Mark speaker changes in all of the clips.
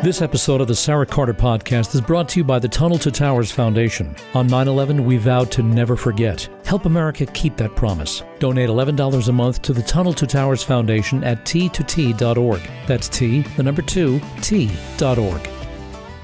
Speaker 1: This episode of the Sarah Carter Podcast is brought to you by the Tunnel to Towers Foundation. On 9/11, we vowed to never forget. Help America keep that promise. Donate $11 a month to the Tunnel to Towers Foundation at t2t.org. That's T, the number 2, T.org.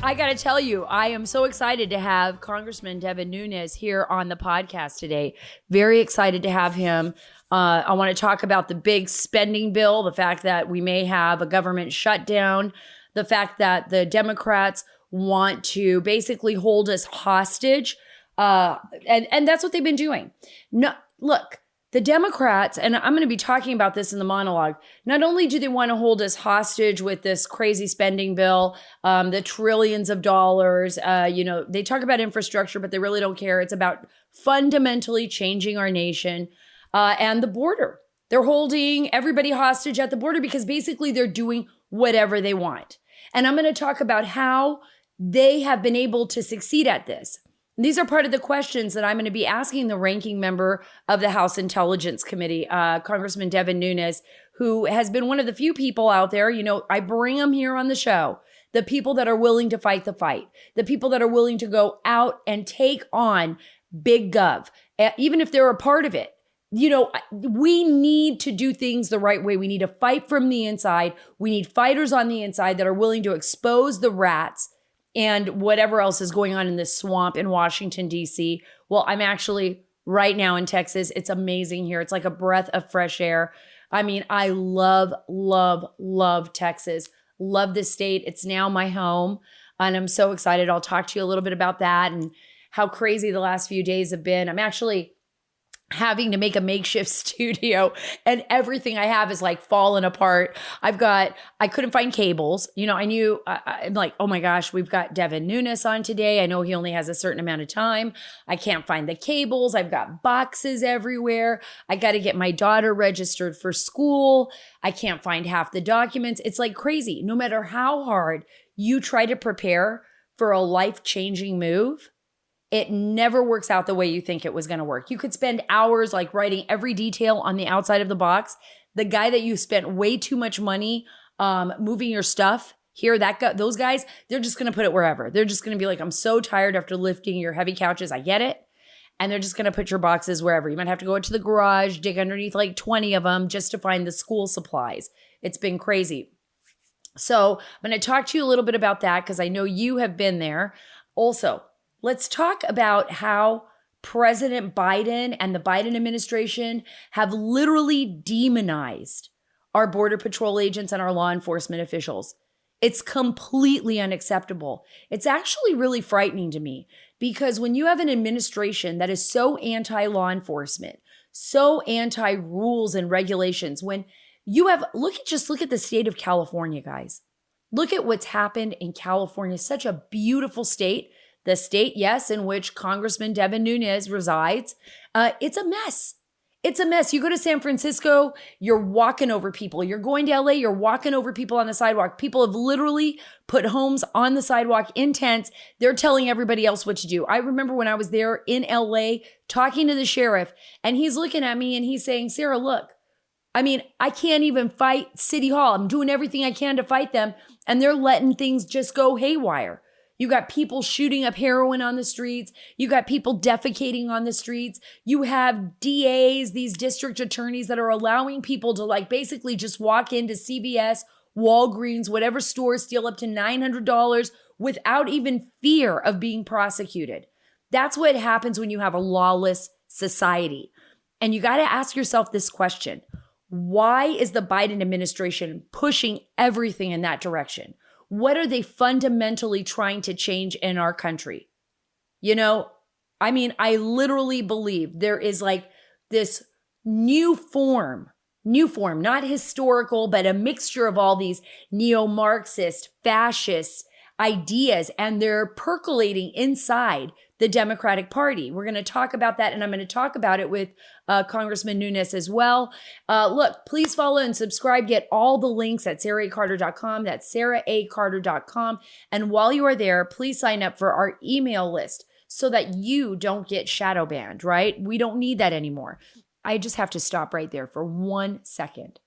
Speaker 2: I got to tell you, I am so excited to have Congressman Devin Nunes here on the podcast today. Very excited to have him. I want to talk about the big spending bill, the fact that we may have a government shutdown, the fact that the Democrats want to basically hold us hostage. And that's what they've been doing. No, look, the Democrats, and I'm going to be talking about this in the monologue, not only do they want to hold us hostage with this crazy spending bill, the trillions of dollars, they talk about infrastructure, but they really don't care. It's about fundamentally changing our nation and the border. They're holding everybody hostage at the border because basically they're doing whatever they want. And I'm going to talk about how they have been able to succeed at this. And these are part of the questions that I'm going to be asking the ranking member of the House Intelligence Committee, Congressman Devin Nunes, who has been one of the few people out there. I bring them here on the show, the people that are willing to fight the fight, the people that are willing to go out and take on big gov, even if they're a part of it. We need to do things the right way. We need to fight from the inside. We need fighters on the inside that are willing to expose the rats and whatever else is going on in this swamp in Washington, D.C. Well, I'm actually right now in Texas. It's amazing here. It's like a breath of fresh air. I mean, I love, love, love Texas. Love this state. It's now my home. And I'm so excited. I'll talk to you a little bit about that and how crazy the last few days have been. I'm actually having to make a makeshift studio and everything I have is like falling apart. I couldn't find cables. I'm like, oh my gosh, we've got Devin Nunes on today. I know he only has a certain amount of time. I can't find the cables. I've got boxes everywhere. I got to get my daughter registered for school. I can't find half the documents. It's like crazy. No matter how hard you try to prepare for a life-changing move, it never works out the way you think it was going to work. You could spend hours like writing every detail on the outside of the box. The guy that you spent way too much money moving your stuff here, those guys, they're just going to put it wherever. They're just going to be like, I'm so tired after lifting your heavy couches. I get it. And they're just going to put your boxes wherever. You might have to go into the garage, dig underneath like 20 of them just to find the school supplies. It's been crazy. So I'm going to talk to you a little bit about that because I know you have been there. Also, let's talk about how President Biden and the Biden administration have literally demonized our Border Patrol agents and our law enforcement officials. It's completely unacceptable. It's actually really frightening to me because when you have an administration that is so anti-law enforcement, so anti-rules and regulations, when you have, look at the state of California, guys. Look at what's happened in California, such a beautiful state. The state, yes, in which Congressman Devin Nunes resides. It's a mess. It's a mess. You go to San Francisco, you're walking over people. You're going to LA, you're walking over people on the sidewalk. People have literally put homes on the sidewalk in tents. They're telling everybody else what to do. I remember when I was there in LA talking to the sheriff, and he's looking at me and he's saying, Sarah, look, I can't even fight City Hall. I'm doing everything I can to fight them, and they're letting things just go haywire. You got people shooting up heroin on the streets. You got people defecating on the streets. You have DAs, these district attorneys that are allowing people to basically just walk into CVS, Walgreens, whatever store, steal up to $900 without even fear of being prosecuted. That's what happens when you have a lawless society. And you got to ask yourself this question. Why is the Biden administration pushing everything in that direction? What are they fundamentally trying to change in our country? I literally believe there is this new form, not historical, but a mixture of all these neo-Marxist, fascist ideas, and they're percolating inside the Democratic Party. We're going to talk about that, and I'm going to talk about it with Congressman Nunes as well. Look, please follow and subscribe. Get all the links at sarahacarter.com. That's sarahacarter.com. And while you are there, please sign up for our email list so that you don't get shadow banned, right? We don't need that anymore. I just have to stop right there for 1 second.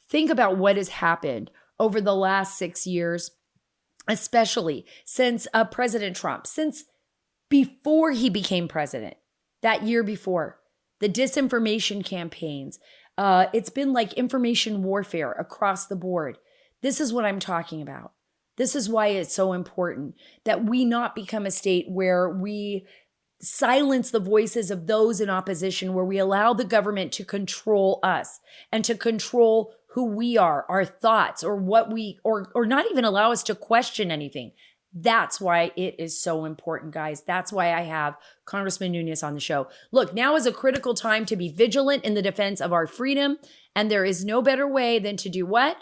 Speaker 2: Think about what has happened over the last 6 years especially since President Trump, since before he became president, that year before, the disinformation campaigns, it's been like information warfare across the board. This is what I'm talking about. This is why it's so important that we not become a state where we silence the voices of those in opposition, where we allow the government to control us and to control who we are, our thoughts, or what we, or not even allow us to question anything. That's why it is so important, guys. That's why I have Congressman Nunes on the show. Look, now is a critical time to be vigilant in the defense of our freedom. And there is no better way than to do what?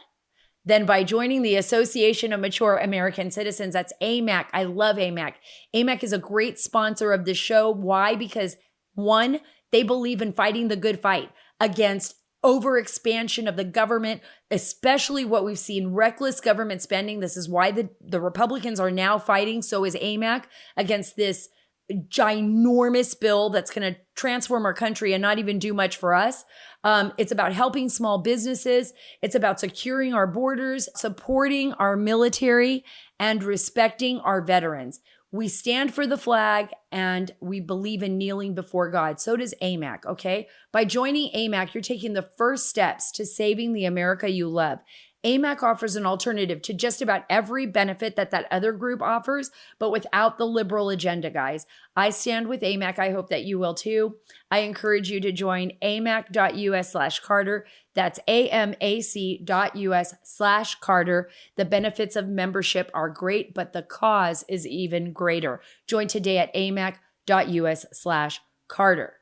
Speaker 2: Than by joining the Association of Mature American Citizens. That's AMAC. I love AMAC. AMAC is a great sponsor of the show. Why? Because one, they believe in fighting the good fight against overexpansion of the government, especially what we've seen, reckless government spending. This is why the Republicans are now fighting, so is AMAC, against this ginormous bill that's going to transform our country and not even do much for us. It's about helping small businesses. It's about securing our borders, supporting our military, and respecting our veterans. We stand for the flag and we believe in kneeling before God. So does AMAC, okay? By joining AMAC, you're taking the first steps to saving the America you love. AMAC offers an alternative to just about every benefit that other group offers, but without the liberal agenda, guys. I stand with AMAC. I hope that you will too. I encourage you to join amac.us/Carter. That's amac.us/Carter. The benefits of membership are great, but the cause is even greater. Join today at amac.us/Carter.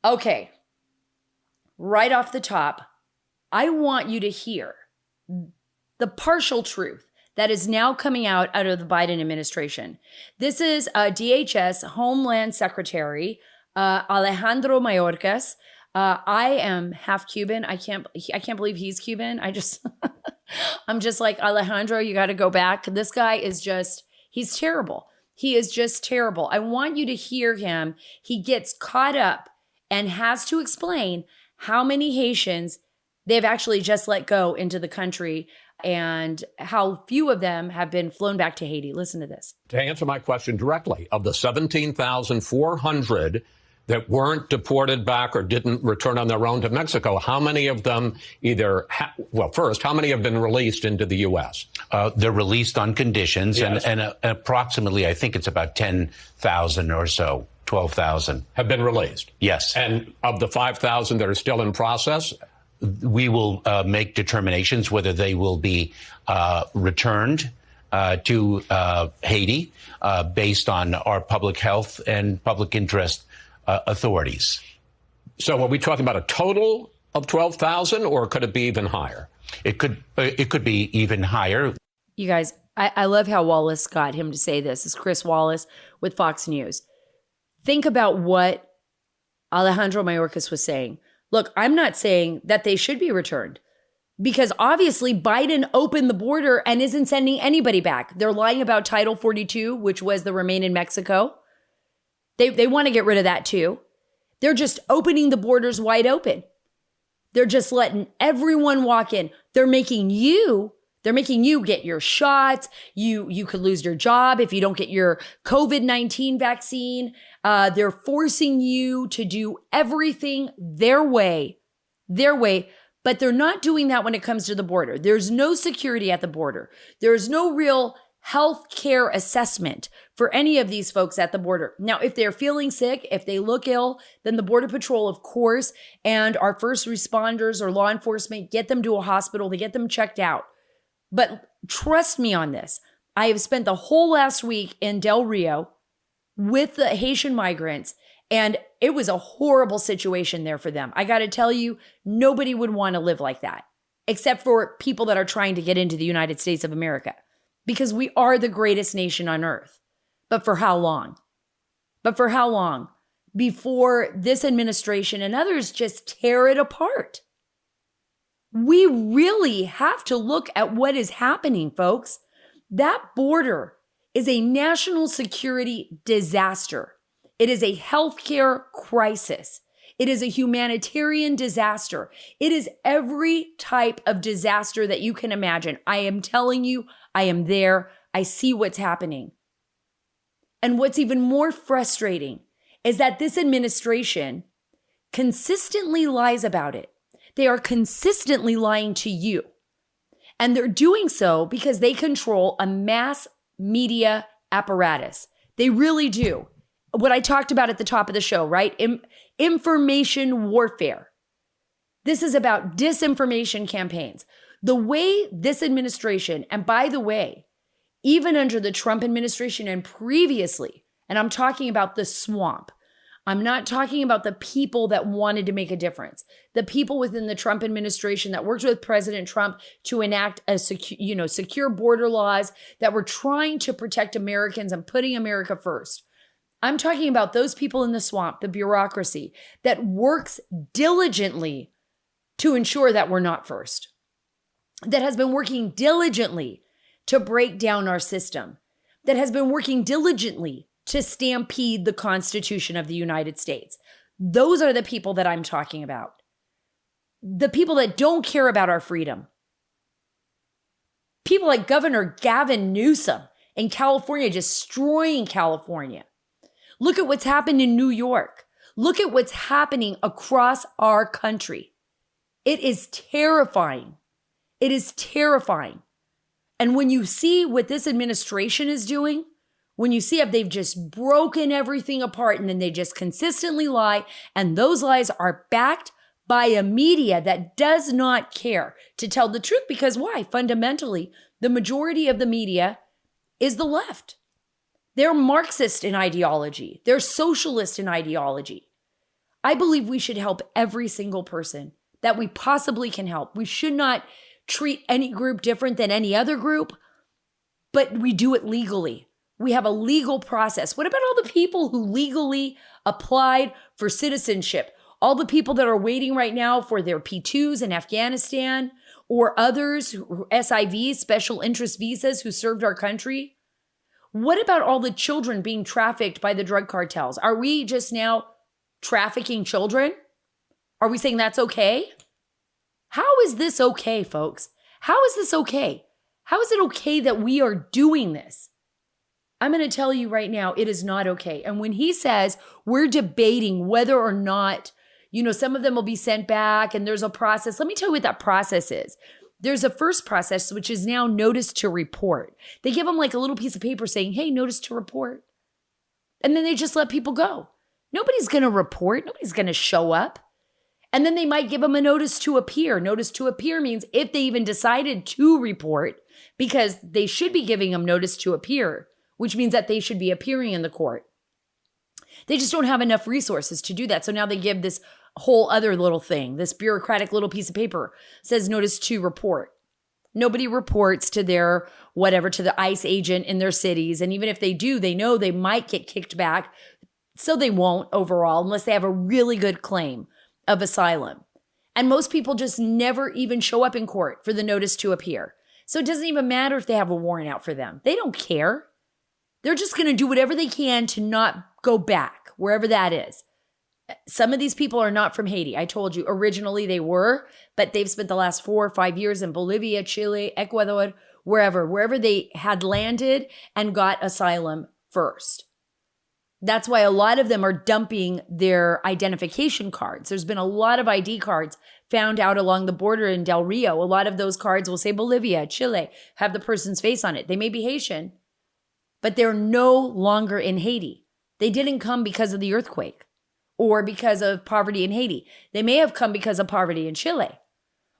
Speaker 2: Okay, right off the top, I want you to hear the partial truth that is now coming out of the Biden administration. This is DHS Homeland Secretary Alejandro Mayorkas. I am half Cuban. I can't believe he's Cuban. I'm just like, Alejandro, you got to go back. This guy is he's terrible. He is just terrible. I want you to hear him. He gets caught up and has to explain how many Haitians they've actually just let go into the country and how few of them have been flown back to Haiti. Listen to this.
Speaker 3: To answer my question directly, of the 17,400 that weren't deported back or didn't return on their own to Mexico, how many of them first, how many have been released into the U.S.?
Speaker 4: They're released on conditions,
Speaker 3: yes.
Speaker 4: and approximately, I think it's about 10,000 or so, 12,000.
Speaker 3: Have been released?
Speaker 4: Yes.
Speaker 3: And of the 5,000 that are still in process?
Speaker 4: We will make determinations whether they will be returned to Haiti based on our public health and public interest authorities.
Speaker 3: So are we talking about a total of 12,000, or could it be even higher?
Speaker 4: It could be even higher.
Speaker 2: You guys, I love how Wallace got him to say this. It's Chris Wallace with Fox News. Think about what Alejandro Mayorkas was saying. Look, I'm not saying that they should be returned, because obviously Biden opened the border and isn't sending anybody back. They're lying about Title 42, which was the Remain in Mexico. They want to get rid of that too. They're just opening the borders wide open. They're just letting everyone walk in. They're making you get your shots. You could lose your job if you don't get your COVID-19 vaccine. They're forcing you to do everything their way, but they're not doing that when it comes to the border. There's no security at the border. There's no real health care assessment for any of these folks at the border. Now, if they're feeling sick, if they look ill, then the Border Patrol, of course, and our first responders or law enforcement get them to a hospital to get them checked out. But trust me on this. I have spent the whole last week in Del Rio with the Haitian migrants, and it was a horrible situation there for them. I got to tell you, nobody would want to live like that, except for people that are trying to get into the United States of America, because we are the greatest nation on earth. But for how long? Before this administration and others just tear it apart. We really have to look at what is happening, folks. That border is a national security disaster. It is a healthcare crisis. It is a humanitarian disaster. It is every type of disaster that you can imagine. I am telling you, I am there. I see what's happening. And what's even more frustrating is that this administration consistently lies about it. They are consistently lying to you. And they're doing so because they control a mass media apparatus. They really do. What I talked about at the top of the show, right? Information warfare. This is about disinformation campaigns. The way this administration, and by the way, even under the Trump administration and previously, and I'm talking about the swamp, I'm not talking about the people that wanted to make a difference. The people within the Trump administration that worked with President Trump to enact secure border laws that were trying to protect Americans and putting America first. I'm talking about those people in the swamp, the bureaucracy that works diligently to ensure that we're not first, that has been working diligently to break down our system, that has been working diligently to stampede the Constitution of the United States. Those are the people that I'm talking about. The people that don't care about our freedom. People like Governor Gavin Newsom in California, destroying California. Look at what's happened in New York. Look at what's happening across our country. It is terrifying. It is terrifying. And when you see what this administration is doing, when you see if they've just broken everything apart and then they just consistently lie, and those lies are backed by a media that does not care to tell the truth, because why? Fundamentally, the majority of the media is the left. They're Marxist in ideology. They're socialist in ideology. I believe we should help every single person that we possibly can help. We should not treat any group different than any other group, but we do it legally. We have a legal process. What about all the people who legally applied for citizenship? All the people that are waiting right now for their P2s in Afghanistan, or others, SIVs, special interest visas, who served our country? What about all the children being trafficked by the drug cartels? Are we just now trafficking children? Are we saying that's okay? How is this okay, folks? How is this okay? How is it okay that we are doing this? I'm going to tell you right now, it is not okay. And when he says we're debating whether or not, some of them will be sent back and there's a process, let me tell you what that process is. There's a first process, which is now notice to report. They give them like a little piece of paper saying, hey, notice to report. And then they just let people go. Nobody's going to report. Nobody's going to show up. And then they might give them a notice to appear. Notice to appear means if they even decided to report, because they should be giving them notice to appear, which means that they should be appearing in the court. They just don't have enough resources to do that. So now they give this whole other little thing, this bureaucratic little piece of paper, says notice to report. Nobody reports to their whatever, to the ICE agent in their cities. And even if they do, they know they might get kicked back. So they won't overall, unless they have a really good claim of asylum. And most people just never even show up in court for the notice to appear. So it doesn't even matter if they have a warrant out for them. They don't care. They're just going to do whatever they can to not go back, wherever that is. Some of these people are not from Haiti. I told you originally they were, but they've spent the last 4 or 5 years in Bolivia, Chile, Ecuador, wherever they had landed and got asylum first. That's why a lot of them are dumping their identification cards. There's been a lot of ID cards found out along the border in Del Rio. A lot of those cards will say Bolivia, Chile, have the person's face on it. They may be Haitian, but they're no longer in Haiti. They didn't come because of the earthquake or because of poverty in Haiti. They may have come because of poverty in Chile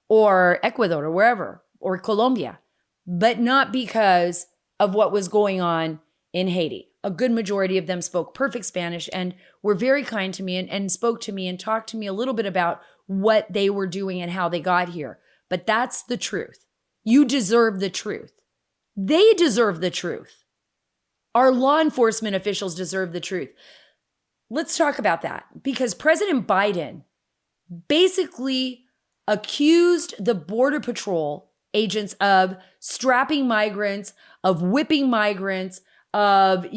Speaker 2: or Ecuador or wherever, or Colombia, but not because of what was going on in Haiti. A good majority of them spoke perfect Spanish and were very kind to me and spoke to me and talked to me a little bit about what they were doing and how they got here. But that's the truth. You deserve the truth. They deserve the truth. Our law enforcement officials deserve the truth. Let's talk about that, because President Biden basically accused the Border Patrol agents of strapping migrants, of whipping migrants, of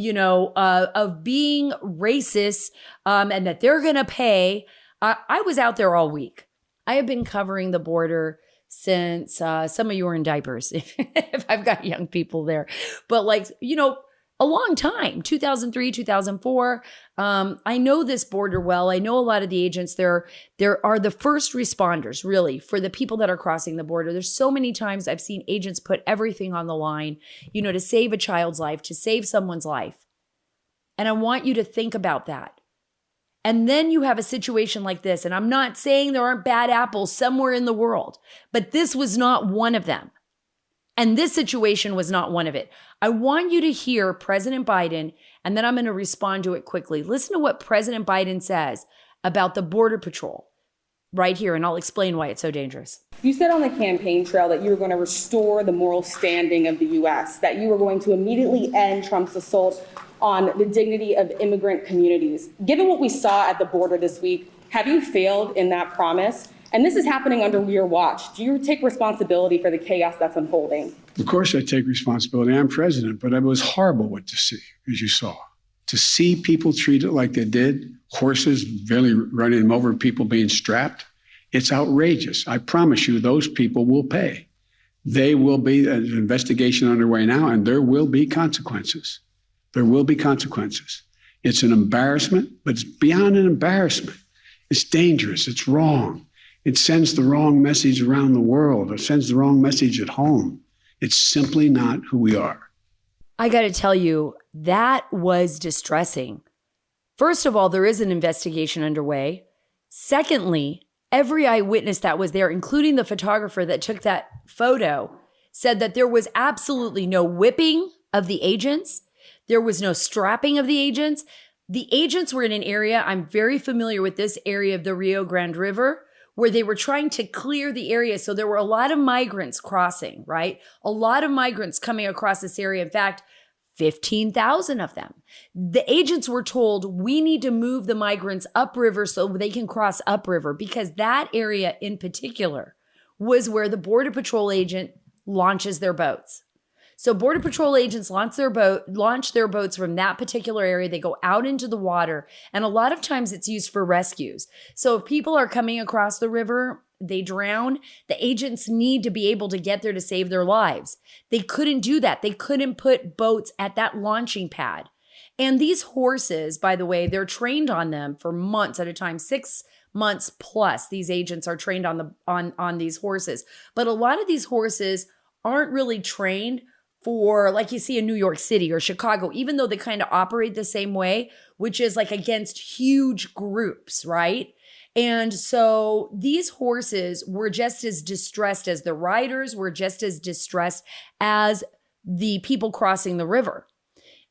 Speaker 2: being racist, and that they're going to pay I was out there all week. I have been covering the border since some of you are in diapers, if I've got young people there. But a long time, 2003, 2004. I know this border well. I know a lot of the agents there. There are the first responders, really, for the people that are crossing the border. There's so many times I've seen agents put everything on the line, to save a child's life, to save someone's life. And I want you to think about that. And then you have a situation like this. And I'm not saying there aren't bad apples somewhere in the world, but this was not one of them. And this situation was not one of it. I want you to hear President Biden, and then I'm going to respond to it quickly. Listen to what President Biden says about the Border Patrol right here, and I'll explain why it's so dangerous.
Speaker 5: You said on the campaign trail that you were going to restore the moral standing of the U.S., that you were going to immediately end Trump's assault on the dignity of immigrant communities. Given what we saw at the border this week, have you failed in that promise? And this is happening under your watch. Do you take responsibility for the chaos that's unfolding?
Speaker 6: Of course I take responsibility. I'm president, but it was horrible what to see, as you saw. To see people treated like they did, horses barely running them over, people being strapped, it's outrageous. I promise you those people will pay. They will be, an investigation underway now, and there will be consequences. There will be consequences. It's an embarrassment, but it's beyond an embarrassment. It's dangerous. It's wrong. It sends the wrong message around the world. It sends the wrong message at home. It's simply not who we are.
Speaker 2: I got to tell you, that was distressing. First of all, there is an investigation underway. Secondly, every eyewitness that was there, including the photographer that took that photo, said that there was absolutely no whipping of the agents. There was no strapping of the agents. The agents were in an area, I'm very familiar with this area of the Rio Grande River, where they were trying to clear the area. So there were a lot of migrants crossing, right? A lot of migrants coming across this area. In fact, 15,000 of them. The agents were told, we need to move the migrants upriver so they can cross upriver, because that area in particular was where the Border Patrol agent launches their boats. So Border Patrol agents launch their boats from that particular area. They go out into the water, and a lot of times it's used for rescues. So if people are coming across the river, they drown, the agents need to be able to get there to save their lives. They couldn't do that. They couldn't put boats at that launching pad. And these horses, by the way, they're trained on them for months at a time, 6 months plus. These agents are trained on these horses. But a lot of these horses aren't really trained for, like you see in New York City or Chicago, even though they kind of operate the same way, which is like against huge groups, right? And so these horses were just as distressed as the riders, were just as distressed as the people crossing the river.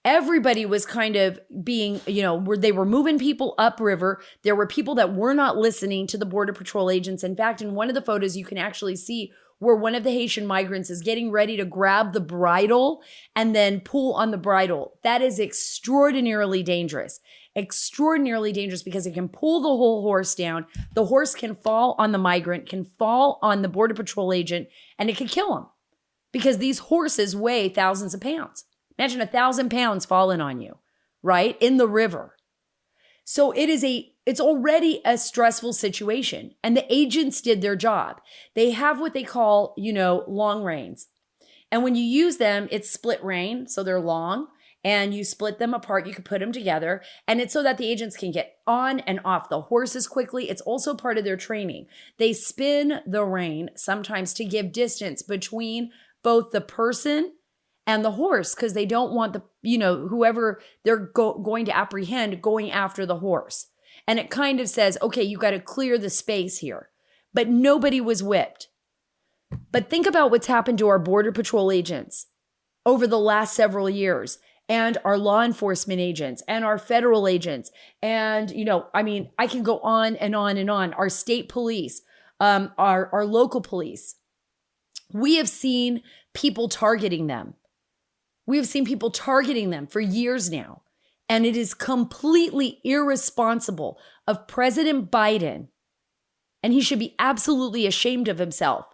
Speaker 2: Everybody was kind of being, where they were moving people upriver. There were people that were not listening to the Border Patrol agents. In fact, in one of the photos, you can actually see where one of the Haitian migrants is getting ready to grab the bridle and then pull on the bridle. That is extraordinarily dangerous because it can pull the whole horse down. The horse can fall on the migrant, can fall on the Border Patrol agent, and it can kill him because these horses weigh thousands of pounds. Imagine 1,000 pounds falling on you, right? In the river. So it's already a stressful situation, and the agents did their job. They have what they call, long reins. And when you use them, it's split rein. So they're long and you split them apart. You can put them together, and it's so that the agents can get on and off the horses quickly. It's also part of their training. They spin the rein sometimes to give distance between both the person and the horse, because they don't want whoever they're going to apprehend going after the horse. And it kind of says, okay, you got to clear the space here. But nobody was whipped. But think about what's happened to our Border Patrol agents over the last several years, and our law enforcement agents and our federal agents. And, I can go on and on and on. Our state police, our local police. We have seen people targeting them. We have seen people targeting them for years now. And it is completely irresponsible of President Biden, and he should be absolutely ashamed of himself,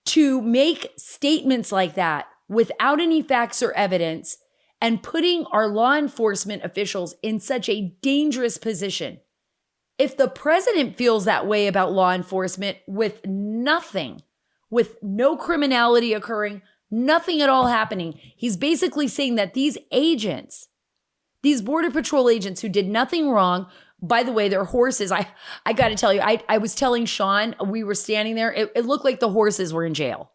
Speaker 2: to make statements like that without any facts or evidence and putting our law enforcement officials in such a dangerous position. If the president feels that way about law enforcement with nothing, with no criminality occurring, nothing at all happening, he's basically saying that these agents, these Border Patrol agents who did nothing wrong, by the way, their horses, I got to tell you, I was telling Sean, we were standing there, it looked like the horses were in jail.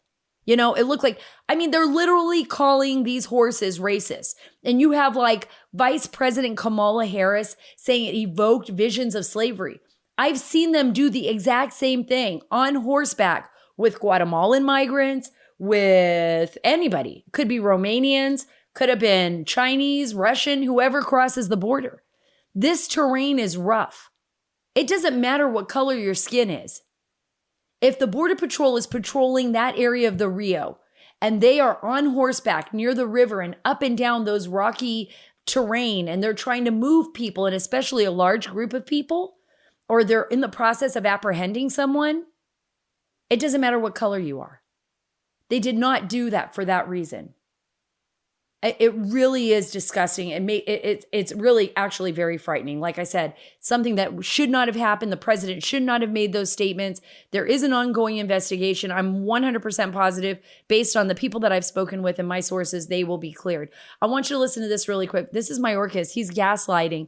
Speaker 2: You know, it looked like, I mean, they're literally calling these horses racist. And you have like Vice President Kamala Harris saying it evoked visions of slavery. I've seen them do the exact same thing on horseback with Guatemalan migrants, with anybody. Could be Romanians, could have been Chinese, Russian, whoever crosses the border. This terrain is rough. It doesn't matter what color your skin is. If the Border Patrol is patrolling that area of the Rio and they are on horseback near the river and up and down those rocky terrain and they're trying to move people, and especially a large group of people, or they're in the process of apprehending someone, it doesn't matter what color you are. They did not do that for that reason. It really is disgusting. It's really actually very frightening. Like I said, something that should not have happened. The president should not have made those statements. There is an ongoing investigation. I'm 100% positive, based on the people that I've spoken with and my sources, they will be cleared. I want you to listen to this really quick. This is Mayorkas. He's gaslighting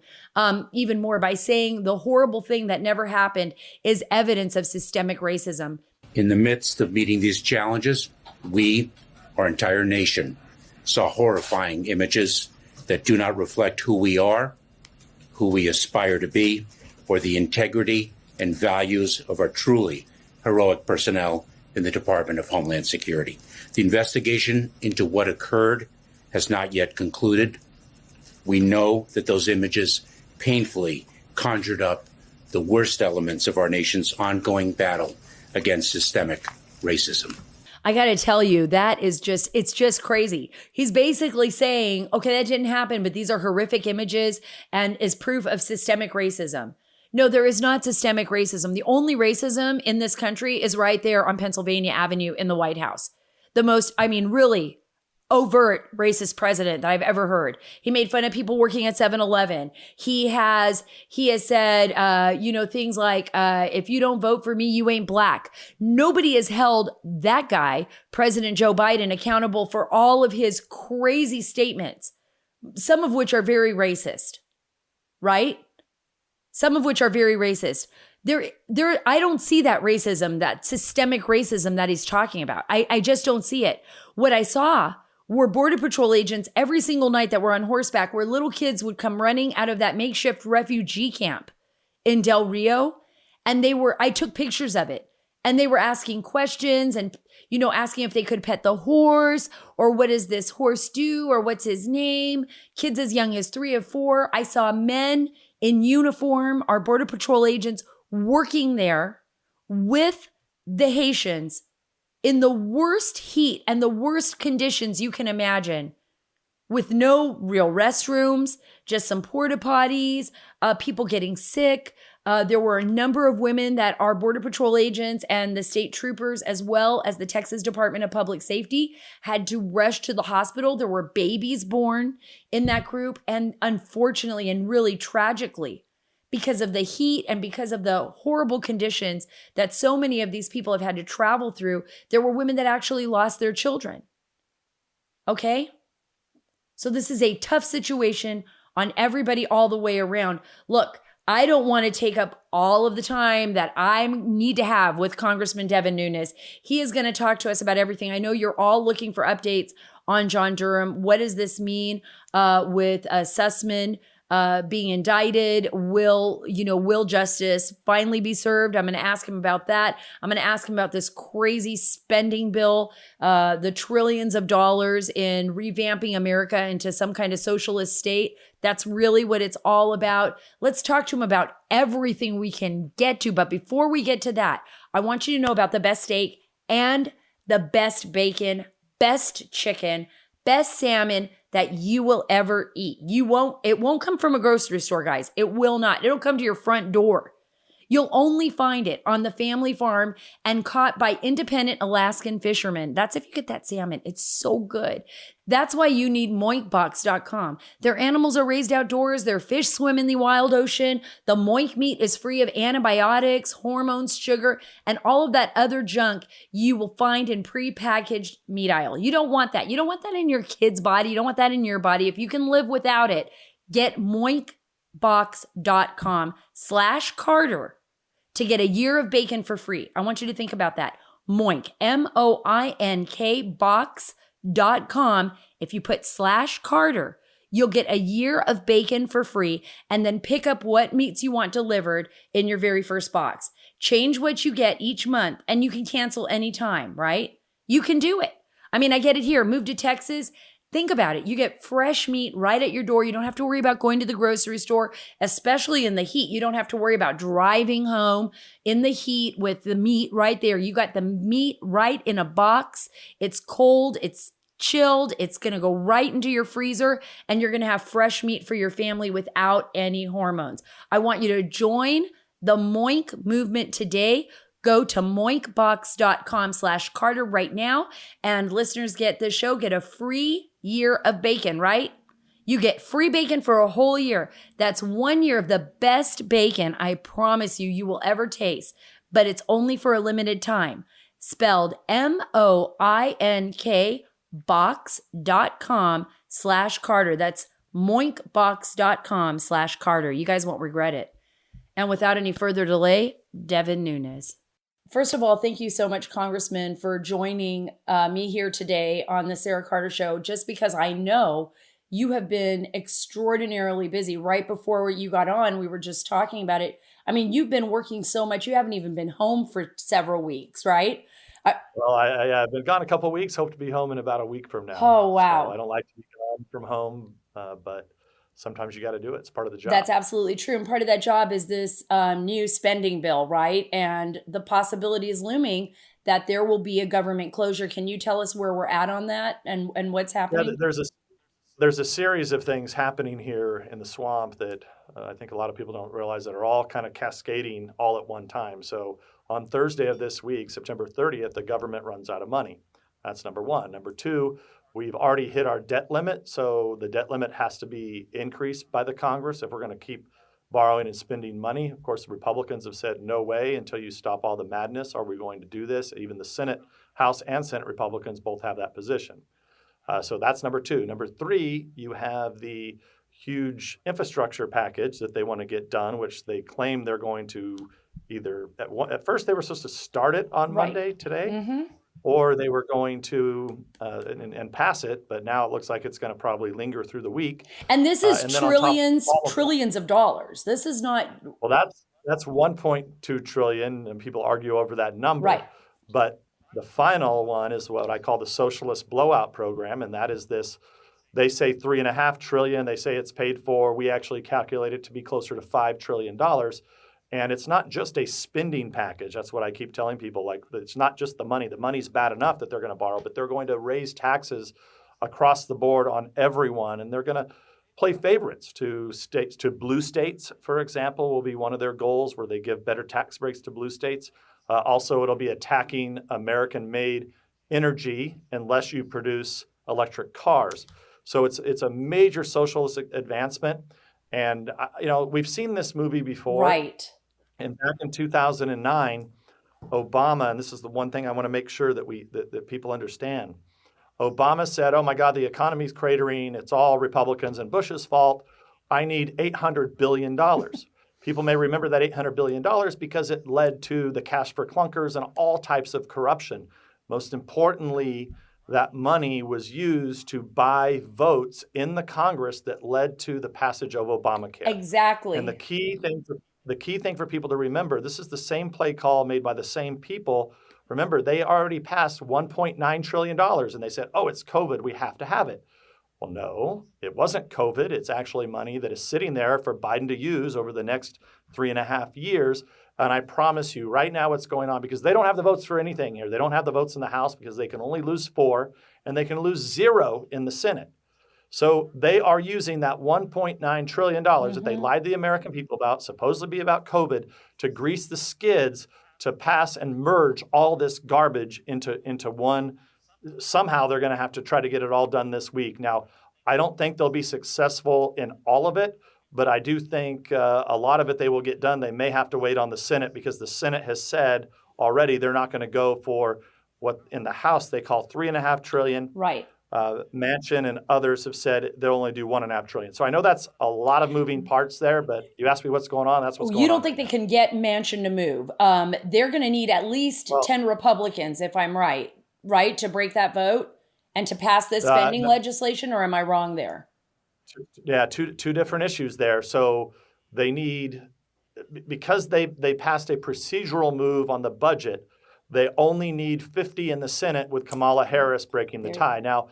Speaker 2: even more by saying the horrible thing that never happened is evidence of systemic racism.
Speaker 4: In the midst of meeting these challenges, we, our entire nation, saw horrifying images that do not reflect who we are, who we aspire to be, or the integrity and values of our truly heroic personnel in the Department of Homeland Security. The investigation into what occurred has not yet concluded. We know that those images painfully conjured up the worst elements of our nation's ongoing battle against systemic racism.
Speaker 2: I got to tell you, it's just crazy. He's basically saying, okay, that didn't happen, but these are horrific images and is proof of systemic racism. No, there is not systemic racism. The only racism in this country is right there on Pennsylvania Avenue in the White House. The most, really overt racist president that I've ever heard. He made fun of people working at 7-Eleven. He has said, things like, if you don't vote for me, you ain't black. Nobody has held that guy, President Joe Biden, accountable for all of his crazy statements, some of which are very racist, right? Some of which are very racist. I don't see that racism, that systemic racism that he's talking about. I just don't see it. What I saw were Border Patrol agents every single night that were on horseback, where little kids would come running out of that makeshift refugee camp in Del Rio. And I took pictures of it, and they were asking questions and, asking if they could pet the horse, or what does this horse do, or what's his name? Kids as young as 3 or 4. I saw men in uniform, our Border Patrol agents, working there with the Haitians in the worst heat and the worst conditions you can imagine, with no real restrooms, just some porta potties, people getting sick. There were a number of women that are Border Patrol agents and the state troopers, as well as the Texas Department of Public Safety, had to rush to the hospital. There were babies born in that group. And unfortunately, and really tragically, because of the heat and because of the horrible conditions that so many of these people have had to travel through, there were women that actually lost their children. Okay? So this is a tough situation on everybody all the way around. Look, I don't want to take up all of the time that I need to have with Congressman Devin Nunes. He is going to talk to us about everything. I know you're all looking for updates on John Durham. What does this mean with Sussman being indicted? Will justice finally be served? I'm going to ask him about that. I'm going to ask him about this crazy spending bill, the trillions of dollars in revamping America into some kind of socialist state. That's really what it's all about. Let's talk to him about everything we can get to. But before we get to that, I want you to know about the best steak and the best bacon, best chicken, best salmon that you will ever eat. It won't come from a grocery store, guys. It will not. It'll come to your front door. You'll only find it on the family farm and caught by independent Alaskan fishermen. That's if you get that salmon. It's so good. That's why you need moinkbox.com. Their animals are raised outdoors. Their fish swim in the wild ocean. The moink meat is free of antibiotics, hormones, sugar, and all of that other junk you will find in pre-packaged meat aisle. You don't want that. You don't want that in your kid's body. You don't want that in your body. If you can live without it, get moinkbox.com/Carter to get a year of bacon for free. I want you to think about that. Moink, M-O-I-N-K box.com. If you put /Carter, you'll get a year of bacon for free and then pick up what meats you want delivered in your very first box. Change what you get each month and you can cancel anytime, right? You can do it. I mean, I get it here. Move to Texas. Think about it. You get fresh meat right at your door. You don't have to worry about going to the grocery store, especially in the heat. You don't have to worry about driving home in the heat with the meat right there. You got the meat right in a box. It's cold. It's chilled. It's going to go right into your freezer and you're going to have fresh meat for your family without any hormones. I want you to join the Moink movement today. Go to moinkbox.com/Carter right now. And listeners get this show, get a free year of bacon, right? You get free bacon for a whole year. That's 1 year of the best bacon I promise you will ever taste. But it's only for a limited time. Spelled MOINK box.com/Carter. That's moinkbox.com/Carter. You guys won't regret it. And without any further delay, Devin Nunes. First of all, thank you so much, Congressman, for joining me here today on the Sarah Carter Show, just because I know you have been extraordinarily busy. Right before you got on, we were just talking about it. I mean, you've been working so much. You haven't even been home for several weeks, right?
Speaker 7: I've been gone a couple of weeks. Hope to be home in about a week from now.
Speaker 2: Oh, wow.
Speaker 7: So I don't like to be gone from home, but sometimes you got to do it. It's part of the job.
Speaker 2: That's absolutely true. And part of that job is this new spending bill, right? And the possibility is looming that there will be a government closure. Can you tell us where we're at on that and what's happening?
Speaker 7: Yeah, there's a series of things happening here in the swamp that I think a lot of people don't realize that are all kind of cascading all at one time. So on Thursday of this week, September 30th, the government runs out of money. That's number one. Number two, we've already hit our debt limit, so the debt limit has to be increased by the Congress if we're going to keep borrowing and spending money. Of course, the Republicans have said, no way until you stop all the madness are we going to do this. Even the Senate, House and Senate Republicans both have that position. So that's number two. Number three, you have the huge infrastructure package that they want to get done, which they claim they're going to either, at first they were supposed to start it on Monday today. Mm-hmm. Or they were going to and pass it, but now it looks like it's going to probably linger through the week.
Speaker 2: And this is trillions of dollars. This is not.
Speaker 7: Well, that's 1.2 trillion, and people argue over that number.
Speaker 2: Right.
Speaker 7: But the final one is what I call the socialist blowout program, and that is this. They say $3.5 trillion. They say it's paid for. We actually calculate it to be closer to $5 trillion. And it's not just a spending package. That's what I keep telling people. Like, it's not just the money. The money's bad enough that they're going to borrow, but they're going to raise taxes across the board on everyone. And they're going to play favorites to states, to blue states, for example, will be one of their goals, where they give better tax breaks to blue states. Also, it'll be attacking American-made energy unless you produce electric cars. So it's a major socialist advancement. And, we've seen this movie before.
Speaker 2: Right.
Speaker 7: And back in 2009, Obama, and this is the one thing I want to make sure that people understand, Obama said, oh my God, the economy's cratering. It's all Republicans and Bush's fault. I need $800 billion. People may remember that $800 billion because it led to the cash for clunkers and all types of corruption. Most importantly, that money was used to buy votes in the Congress that led to the passage of Obamacare.
Speaker 2: Exactly.
Speaker 7: And the key thing for people to remember, this is the same play call made by the same people. Remember, they already passed $1.9 trillion, and they said, oh, it's COVID, we have to have it. Well, no, it wasn't COVID. It's actually money that is sitting there for Biden to use over the next 3.5 years. And I promise you right now what's going on, because they don't have the votes for anything here. They don't have the votes in the House because they can only lose 4 and they can lose 0 in the Senate. So they are using that $1.9 trillion that they lied to the American people about, supposedly be about COVID, to grease the skids to pass and merge all this garbage into one. Somehow they're going to have to try to get it all done this week. Now, I don't think they'll be successful in all of it, but I do think a lot of it they will get done. They may have to wait on the Senate because the Senate has said already they're not going to go for what in the House they call $3.5 trillion.
Speaker 2: Right.
Speaker 7: Manchin and others have said they'll only do $1.5 trillion. So I know that's a lot of moving parts there, but you asked me what's going on. That's what's going on.
Speaker 2: You don't think they can get Manchin to move? They're going to need at least 10 Republicans, if I'm right, to break that vote and to pass this spending legislation, or am I wrong there?
Speaker 7: Yeah, two different issues there. So they need, because they passed a procedural move on the budget, they only need 50 in the Senate with Kamala Harris breaking the tie. Now,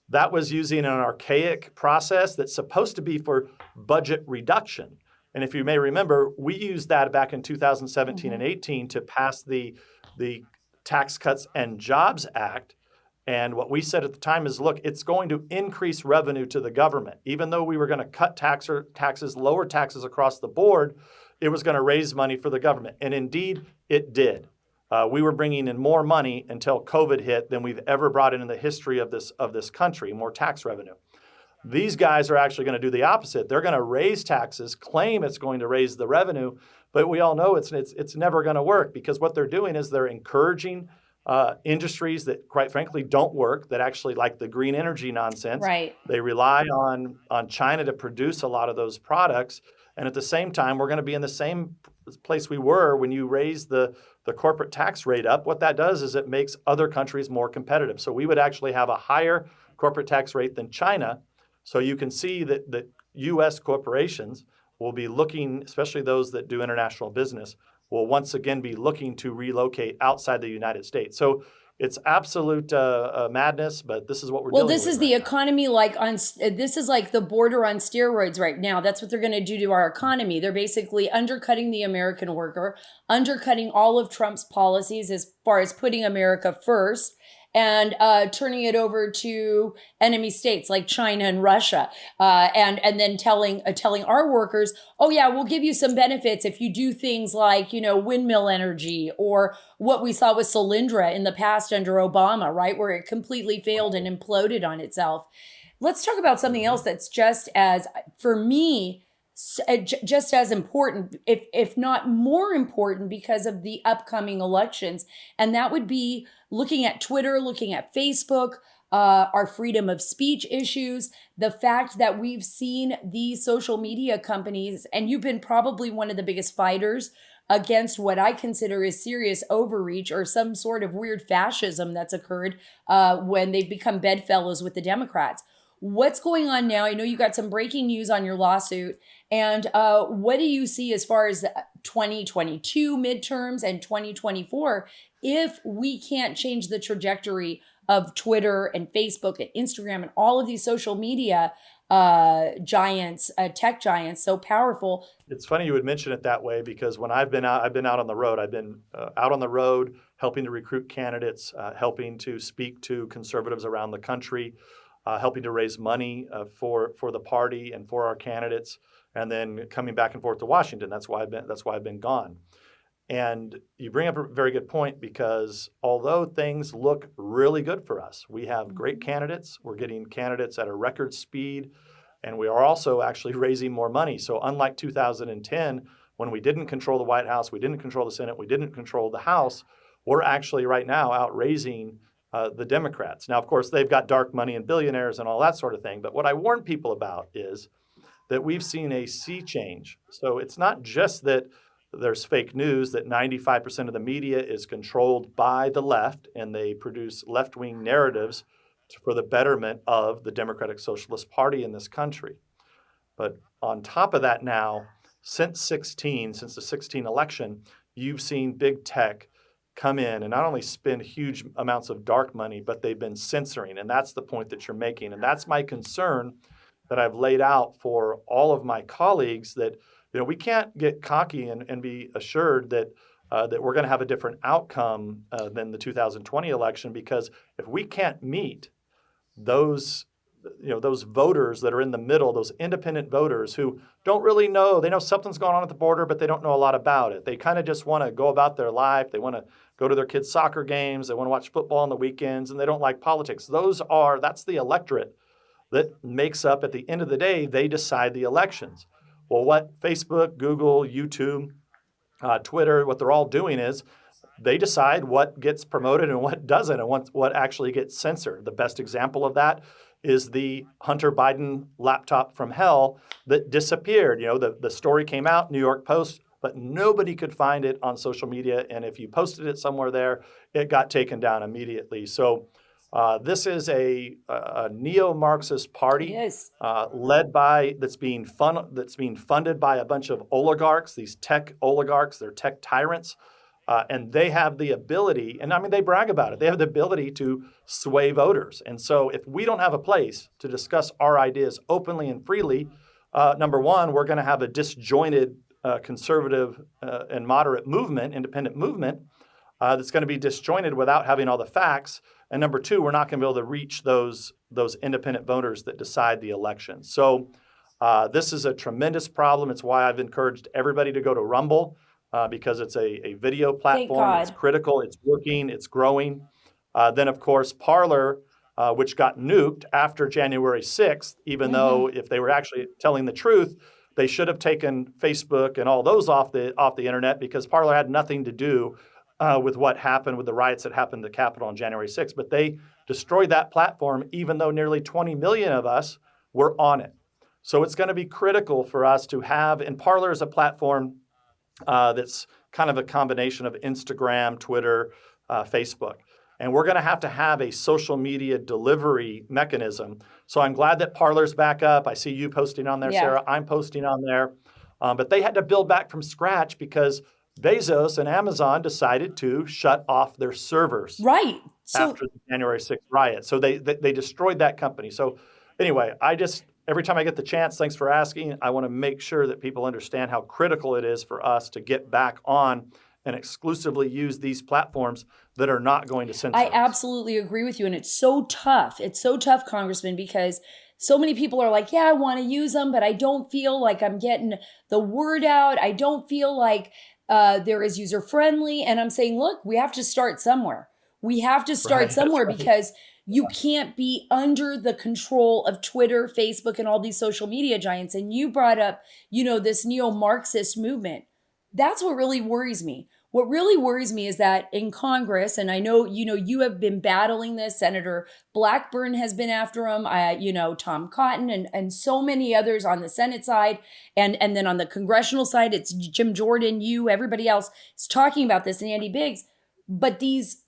Speaker 7: that was using an archaic process that's supposed to be for budget reduction. And if you may remember, we used that back in 2017 and 18 to pass the Tax Cuts and Jobs Act. And what we said at the time is, look, it's going to increase revenue to the government. Even though we were going to cut taxes, lower taxes across the board, it was going to raise money for the government. And indeed, it did. We were bringing in more money until COVID hit than we've ever brought in the history of this country, more tax revenue. These guys are actually going to do the opposite. They're going to raise taxes, claim it's going to raise the revenue, but we all know it's never going to work, because what they're doing is they're encouraging industries that, quite frankly, don't work, that actually, like the green energy nonsense.
Speaker 2: Right.
Speaker 7: They rely on China to produce a lot of those products. And at the same time, we're going to be in the same place we were when you raise the corporate tax rate up. What that does is it makes other countries more competitive. So we would actually have a higher corporate tax rate than China. So you can see that U.S. corporations will be looking, especially those that do international business, will once again be looking to relocate outside the United States. So it's absolute madness, but this is what we're dealing with.
Speaker 2: Well, this is the economy this is like the border on steroids right now. That's what they're going to do to our economy. They're basically undercutting the American worker, undercutting all of Trump's policies as far as putting America first, and turning it over to enemy states like China and Russia, and then telling our workers, oh yeah, we'll give you some benefits if you do things like, windmill energy, or what we saw with Solyndra in the past under Obama, right, where it completely failed and imploded on itself. Let's talk about something else that's just as, for me, just as important, if not more important, because of the upcoming elections. And that would be looking at Twitter, looking at Facebook, our freedom of speech issues, the fact that we've seen these social media companies, and you've been probably one of the biggest fighters against what I consider is serious overreach or some sort of weird fascism that's occurred when they've become bedfellows with the Democrats. What's going on now? I know you got some breaking news on your lawsuit. And what do you see as far as the 2022 midterms and 2024 if we can't change the trajectory of Twitter and Facebook and Instagram and all of these social media giants, tech giants, so powerful?
Speaker 7: It's funny you would mention it that way, because when I've been out on the road. I've been out on the road helping to recruit candidates, helping to speak to conservatives around the country, helping to raise money for the party and for our candidates, and then coming back and forth to Washington. That's why I've been gone. And you bring up a very good point, because although things look really good for us, we have great candidates. We're getting candidates at a record speed, and we are also actually raising more money. So unlike 2010, when we didn't control the White House, we didn't control the Senate, we didn't control the House, we're actually right now out raising the Democrats. Now, of course, they've got dark money and billionaires and all that sort of thing. But what I warn people about is that we've seen a sea change. So it's not just that there's fake news, that 95% of the media is controlled by the left and they produce left-wing narratives for the betterment of the Democratic Socialist Party in this country. But on top of that now, since the 2016 election, you've seen big tech come in and not only spend huge amounts of dark money, but they've been censoring. And that's the point that you're making. And that's my concern that I've laid out for all of my colleagues, that we can't get cocky and be assured that we're going to have a different outcome than the 2020 election, because if we can't meet those those voters that are in the middle, those independent voters who don't really know. They know something's going on at the border, but they don't know a lot about it. They kind of just want to go about their life. They want to go to their kids' soccer games. They want to watch football on the weekends, and they don't like politics. That's the electorate that makes up, at the end of the day, they decide the elections. Well, what Facebook, Google, YouTube, Twitter, what they're all doing is they decide what gets promoted and what doesn't, and what actually gets censored. The best example of that is the Hunter Biden laptop from hell that disappeared. The story came out, New York Post, but nobody could find it on social media. And if you posted it somewhere there, it got taken down immediately. So this is a neo-Marxist party that's being funded by a bunch of oligarchs, these tech oligarchs. They're tech tyrants. And they have the ability, and they brag about it, they have the ability to sway voters. And so if we don't have a place to discuss our ideas openly and freely, number one, we're going to have a disjointed conservative and moderate movement, independent movement, that's going to be disjointed without having all the facts. And number two, we're not going to be able to reach those independent voters that decide the election. So this is a tremendous problem. It's why I've encouraged everybody to go to Rumble. Because it's a video platform. It's critical, it's working, it's growing. Then, of course, Parler, which got nuked after January 6th, even though if they were actually telling the truth, they should have taken Facebook and all those off the internet, because Parler had nothing to do with what happened with the riots that happened at the Capitol on January 6th. But they destroyed that platform, even though nearly 20 million of us were on it. So it's going to be critical for us to have, and Parler is a platform that's kind of a combination of Instagram, Twitter, Facebook. And we're going to have a social media delivery mechanism. So I'm glad that Parler's back up. I see you posting on there, Sarah. I'm posting on there. But they had to build back from scratch because Bezos and Amazon decided to shut off their servers after the January 6th riot. So they destroyed that company. So anyway, every time I get the chance, thanks for asking, I want to make sure that people understand how critical it is for us to get back on and exclusively use these platforms that are not going to censor us.
Speaker 2: I absolutely agree with you. And it's so tough. It's so tough, Congressman, because so many people are like, yeah, I want to use them, but I don't feel like I'm getting the word out. I don't feel like they're as user-friendly. And I'm saying, look, we have to start somewhere. We have to start somewhere because you can't be under the control of Twitter, Facebook, and all these social media giants. And you brought up, this neo-Marxist movement. That's what really worries me. What really worries me is that in Congress, and I know, you have been battling this, Senator Blackburn has been after him, Tom Cotton and so many others on the Senate side. And then on the congressional side, it's Jim Jordan, everybody else is talking about this, and Andy Biggs. But these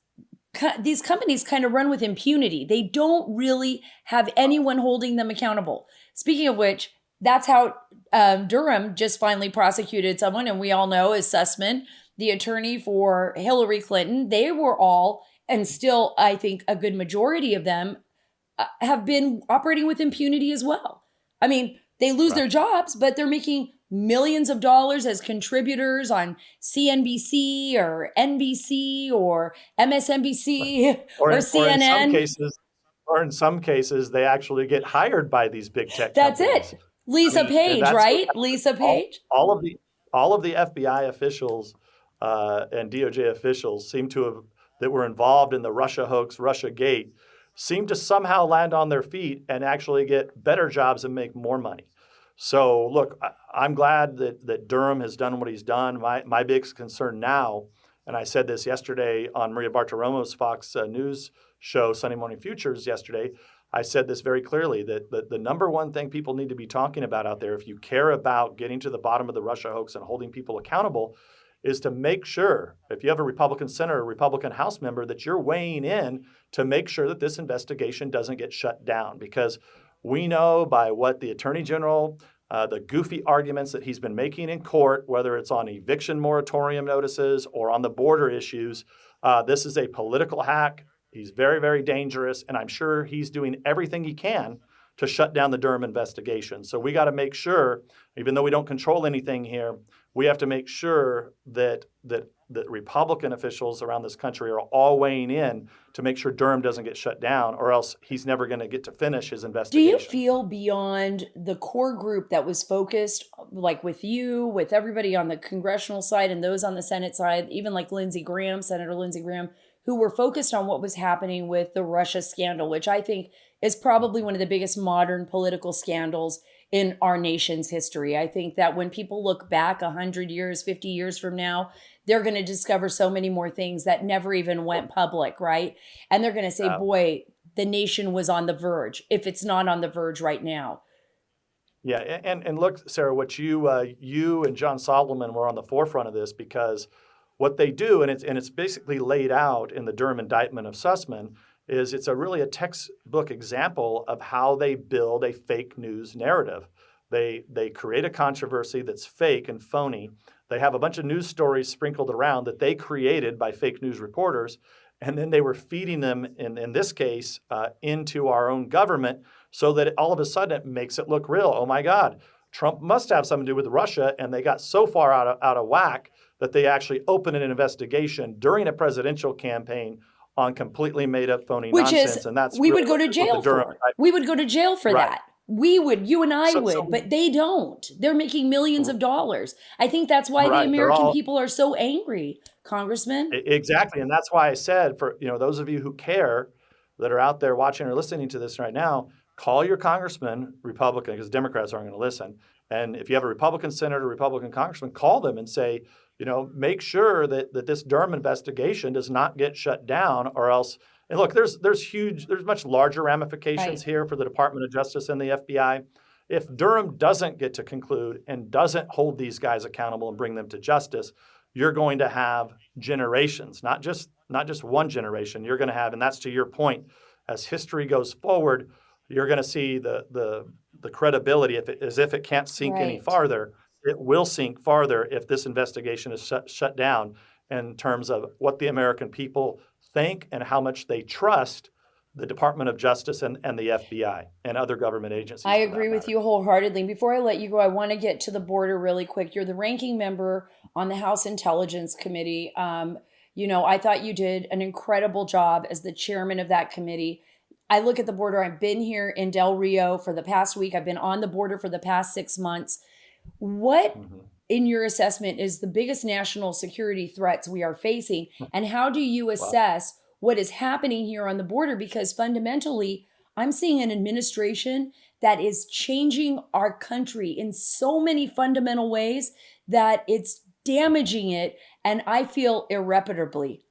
Speaker 2: companies kind of run with impunity. They don't really have anyone holding them accountable. Speaking of which, that's how Durham just finally prosecuted someone, and we all know is Sussman, the attorney for Hillary Clinton. They were all, and still I think a good majority of them, have been operating with impunity as well. They lose their jobs, but they're making millions of dollars as contributors on CNBC or NBC or MSNBC or CNN.
Speaker 7: Or in some cases, they actually get hired by these big tech
Speaker 2: companies. That's it. Lisa Page, right?
Speaker 7: Lisa Page. All of the FBI officials and DOJ officials that were involved in the Russia hoax, Russia Gate, seem to somehow land on their feet and actually get better jobs and make more money. So look, I'm glad that Durham has done what he's done. My biggest concern now, and I said this yesterday on Maria Bartiromo's Fox News show, Sunday Morning Futures yesterday, I said this very clearly, that the number one thing people need to be talking about out there, if you care about getting to the bottom of the Russia hoax and holding people accountable, is to make sure, if you have a Republican senator or Republican House member, that you're weighing in to make sure that this investigation doesn't get shut down. Because we know by what the Attorney General, the goofy arguments that he's been making in court, whether it's on eviction moratorium notices or on the border issues, this is a political hack. He's very, very dangerous, and I'm sure he's doing everything he can to shut down the Durham investigation. So we got to make sure, even though we don't control anything here, we have to make sure that Republican officials around this country are all weighing in to make sure Durham doesn't get shut down, or else he's never going to get to finish his
Speaker 2: Do
Speaker 7: investigation.
Speaker 2: you feel beyond the core group that was focused, like with you, with everybody on the congressional side and those on the Senate side, even like Senator Lindsey Graham, who were focused on what was happening with the Russia scandal, which I think is probably one of the biggest modern political scandals in our nation's history. I think that when people look back 100 years, 50 years from now, they're going to discover so many more things that never even went public, right? And they're going to say, boy, the nation was on the verge, if it's not on the verge right now.
Speaker 7: Yeah, and look, Sarah, what you and John Solomon were on the forefront of this, because what they do, and it's basically laid out in the Durham indictment of Sussman, is it's really a textbook example of how they build a fake news narrative. They create a controversy that's fake and phony. They have a bunch of news stories sprinkled around that they created by fake news reporters, and then they were feeding them, in this case, into our own government, so that all of a sudden it makes it look real. Oh my God, Trump must have something to do with Russia, and they got so far out of whack that they actually opened an investigation during a presidential campaign on completely made up phony nonsense. And that's
Speaker 2: we would go to jail for. We would go to jail for that. We would, you and I would, but they don't. They're making millions of dollars. I think that's why the American people are so angry, Congressman.
Speaker 7: Exactly. And that's why I said, for those of you who care, that are out there watching or listening to this right now, call your congressman, Republican, because Democrats aren't going to listen. And if you have a Republican senator, Republican congressman, call them and say, make sure that this Durham investigation does not get shut down, or else. And look, there's much larger ramifications here for the Department of Justice and the FBI. If Durham doesn't get to conclude and doesn't hold these guys accountable and bring them to justice, you're going to have generations, not just one generation. You're going to have, and that's to your point, as history goes forward, you're going to see the credibility, as if it can't sink any farther. It will sink farther if this investigation is shut down, in terms of what the American people think and how much they trust the Department of Justice and the FBI and other government agencies.
Speaker 2: I agree with you wholeheartedly. Before I let you go, I want to get to the border really quick. You're the ranking member on the House Intelligence Committee. I thought you did an incredible job as the chairman of that committee. I look at the border. I've been here in Del Rio for the past week. I've been on the border for the past 6 months. What, in your assessment, is the biggest national security threats we are facing? And how do you assess what is happening here on the border? Because fundamentally, I'm seeing an administration that is changing our country in so many fundamental ways that it's damaging it. And I feel irreparably.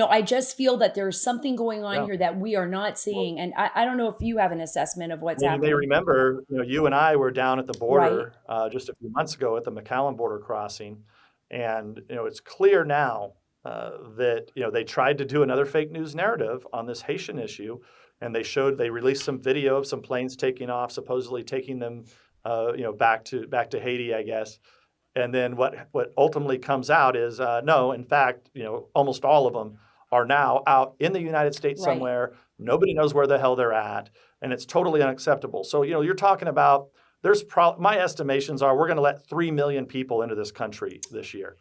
Speaker 2: I just feel that there's something going on here that we are not seeing. And I don't know if you have an assessment of what's happening.
Speaker 7: You may remember, you and I were down at the border just a few months ago at the McAllen border crossing. And, it's clear now that, they tried to do another fake news narrative on this Haitian issue. And they released some video of some planes taking off, supposedly taking them, back to Haiti, I guess. And then what ultimately comes out is, no, in fact, almost all of them are now out in the United States somewhere. Nobody knows where the hell they're at. And it's totally unacceptable. So, you're talking about, my estimations are we're going to let 3 million people into this country this year.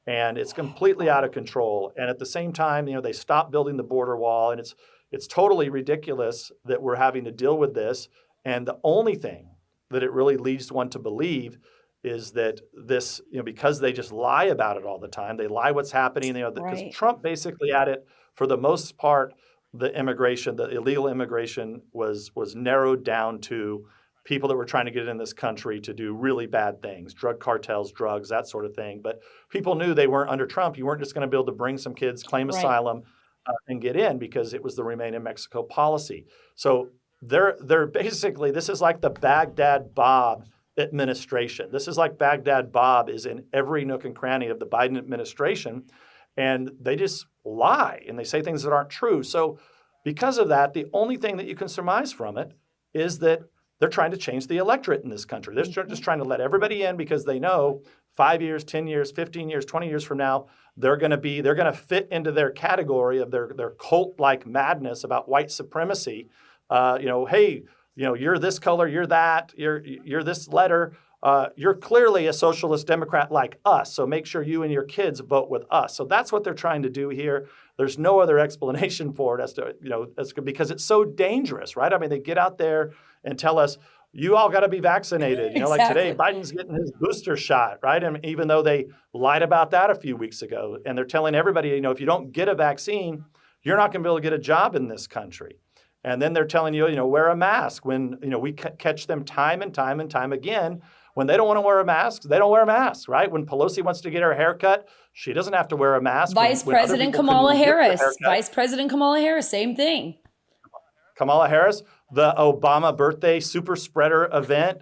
Speaker 7: And it's completely out of control. And at the same time, they stopped building the border wall. And it's totally ridiculous that we're having to deal with this. And the only thing that it really leads one to believe is that this, because they just lie about it all the time, they lie what's happening, because Trump basically at it, for the most part, the illegal immigration was narrowed down to people that were trying to get in this country to do really bad things, drug cartels, drugs, that sort of thing. But people knew they weren't under Trump. You weren't just going to be able to bring some kids, claim asylum, and get in, because it was the Remain in Mexico policy. So they're basically, this is like the Baghdad Bob administration. This is like Baghdad Bob is in every nook and cranny of the Biden administration, and they just lie and they say things that aren't true. So because of that, the only thing that you can surmise from it is that they're trying to change the electorate in this country. They're just trying to let everybody in, because they know 5 years, 10 years, 15 years, 20 years from now, they're going to fit into their category of their cult-like madness about white supremacy. Hey, you're this color, you're that, you're this letter, you're clearly a socialist Democrat like us, so make sure you and your kids vote with us. So that's what they're trying to do here. There's no other explanation for it because it's so dangerous, right? I mean, they get out there and tell us, you all got to be vaccinated. Like today, Biden's getting his booster shot, right? And even though they lied about that a few weeks ago, and they're telling everybody, if you don't get a vaccine, you're not going to be able to get a job in this country. And then they're telling you, wear a mask when, we catch them time and time and time again. When they don't want to wear a mask, they don't wear a mask, right? When Pelosi wants to get her hair cut, she doesn't have to wear a mask.
Speaker 2: Vice President Kamala Harris, same thing.
Speaker 7: Kamala Harris, the Obama birthday super spreader event.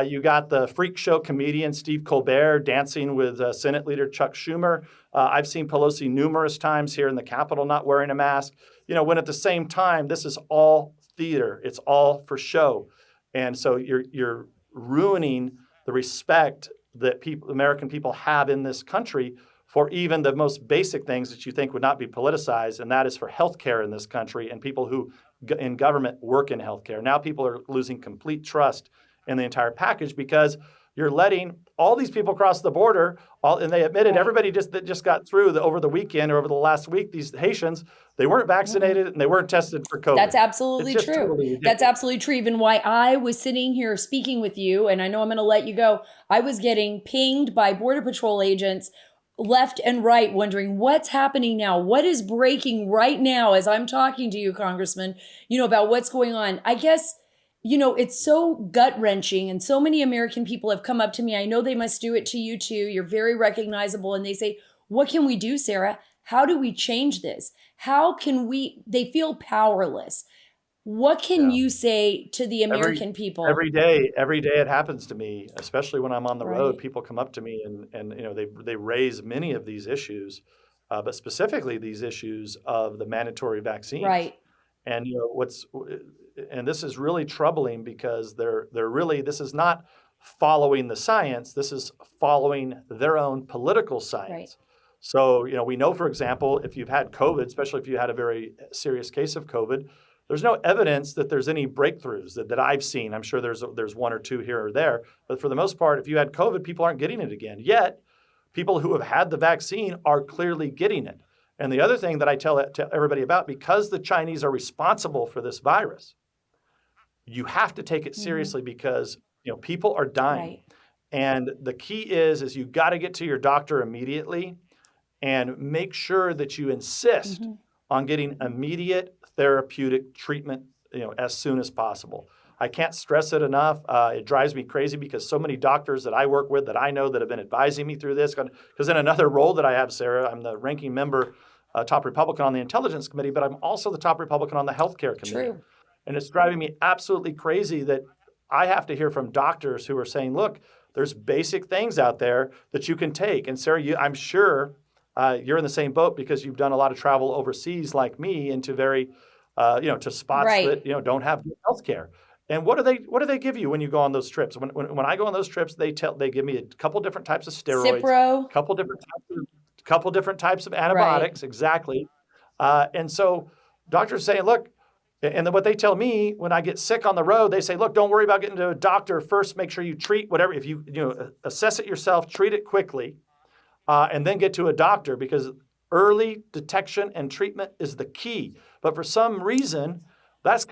Speaker 7: You got the freak show comedian Steve Colbert dancing with Senate Leader Chuck Schumer. I've seen Pelosi numerous times here in the Capitol not wearing a mask. When at the same time, this is all theater. It's all for show. And so you're ruining the respect that American people have in this country for even the most basic things that you think would not be politicized, and that is for healthcare in this country and people who in government work in healthcare. Now people are losing complete trust in the entire package because you're letting all these people cross the border, and they admitted everybody that just got through over the weekend or over the last week, these Haitians, they weren't vaccinated and they weren't tested for COVID.
Speaker 2: That's absolutely true. Totally That's absolutely true. Even why I was sitting here speaking with you, and I know I'm going to let you go, I was getting pinged by Border Patrol agents left and right wondering what's happening now, what is breaking right now as I'm talking to you, Congressman, about what's going on. I guess it's so gut-wrenching, and so many American people have come up to me. I know they must do it to you too. You're very recognizable, and they say, what can we do, Sarah? How do we change this? How can they feel powerless. What can you say to the American people?
Speaker 7: Every day it happens to me, especially when I'm on the road. People come up to me and they raise many of these issues, but specifically these issues of the mandatory vaccines.
Speaker 2: Right.
Speaker 7: And and this is really troubling because this is not following the science. This is following their own political science.
Speaker 2: Right.
Speaker 7: So, we know, for example, if you've had COVID, especially if you had a very serious case of COVID, there's no evidence that there's any breakthroughs that I've seen. I'm sure there's one or two here or there. But for the most part, if you had COVID, people aren't getting it again. Yet, people who have had the vaccine are clearly getting it. And the other thing that I tell everybody about, because the Chinese are responsible for this virus, you have to take it seriously because people are dying.
Speaker 2: Right.
Speaker 7: And the key is you got to get to your doctor immediately and make sure that you insist on getting immediate therapeutic treatment, as soon as possible. I can't stress it enough. It drives me crazy because so many doctors that I work with that I know that have been advising me through this, because in another role that I have, Sarah, I'm the ranking member, top Republican on the Intelligence Committee, but I'm also the top Republican on the Healthcare Committee.
Speaker 2: True.
Speaker 7: And it's driving me absolutely crazy that I have to hear from doctors who are saying, look, there's basic things out there that you can take. And Sarah, I'm sure you're in the same boat because you've done a lot of travel overseas like me into very, to spots that, don't have good health care. And what do they give you when you go on those trips? When I go on those trips, they give me a couple different types of steroids,
Speaker 2: Cipro.
Speaker 7: couple different types of antibiotics, exactly. And so doctors are saying, look, and then what they tell me when I get sick on the road, they say, look, don't worry about getting to a doctor first. Make sure you treat whatever. If you assess it yourself, treat it quickly, and then get to a doctor because early detection and treatment is the key. But for some reason, that's